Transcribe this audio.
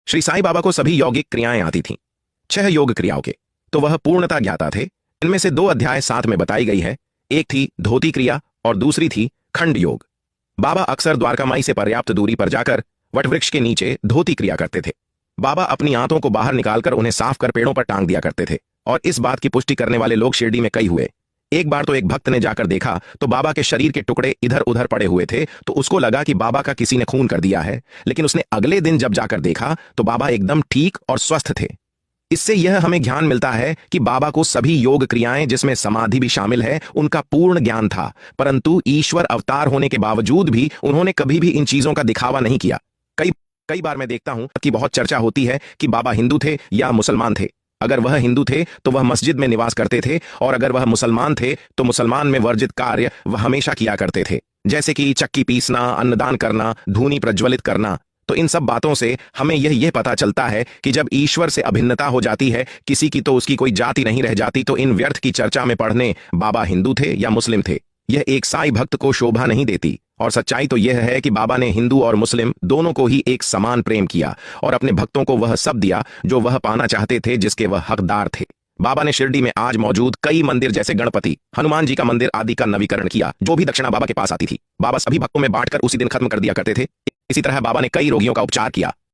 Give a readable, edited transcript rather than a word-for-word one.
श्री साईं बाबा को सभी यौगिक क्रियाएं आती थीं, 6 योग क्रियाओं के तो वह पूर्णता ज्ञाता थे। इनमें से 2 अध्याय साथ में बताई गई है, एक थी धोती क्रिया और दूसरी थी खंड योग। बाबा अक्सर द्वारकामाई से पर्याप्त दूरी पर जाकर वटवृक्ष के नीचे धोती क्रिया करते थे। बाबा अपनी आंतों को बाहर निकालकर उन्हें साफ कर पेड़ों पर टांग दिया करते थे और इस बात की पुष्टि करने वाले लोग शिरडी में कई हुए। एक बार तो एक भक्त ने जाकर देखा तो बाबा के शरीर के टुकड़े इधर उधर पड़े हुए थे, तो उसको लगा कि बाबा का किसी ने खून कर दिया है, लेकिन उसने अगले दिन जब जाकर देखा तो बाबा एकदम ठीक और स्वस्थ थे। इससे यह हमें ज्ञान मिलता है कि बाबा को सभी योग क्रियाएं जिसमें समाधि भी शामिल है उनका पूर्ण ज्ञान था, परंतु ईश्वर अवतार होने के बावजूद भी उन्होंने कभी भी इन चीजों का दिखावा नहीं किया। कई कई बार मैं देखता हूं कि बहुत चर्चा होती है कि बाबा हिंदू थे या मुसलमान थे। अगर वह हिंदू थे तो वह मस्जिद में निवास करते थे, और अगर वह मुसलमान थे तो मुसलमान में वर्जित कार्य वह हमेशा किया करते थे, जैसे कि चक्की पीसना, अन्नदान करना, धूनी प्रज्वलित करना। तो इन सब बातों से हमें यह पता चलता है कि जब ईश्वर से अभिन्नता हो जाती है किसी की तो उसकी कोई जाति नहीं रह जाती। तो इन व्यर्थ की चर्चा में पढ़ने बाबा हिंदू थे या मुस्लिम थे, यह एक साईं भक्त को शोभा नहीं देती। और सच्चाई तो यह है कि बाबा ने हिंदू और मुस्लिम दोनों को ही एक समान प्रेम किया और अपने भक्तों को वह सब दिया जो वह पाना चाहते थे, जिसके वह हकदार थे। बाबा ने शिरडी में आज मौजूद कई मंदिर जैसे गणपति, हनुमान जी का मंदिर आदि का नवीकरण किया। जो भी दक्षिणा बाबा के पास आती थी बाबा सभी भक्तों में बांटकर उसी दिन खत्म कर दिया करते थे। इसी तरह बाबा ने कई रोगियों का उपचार किया।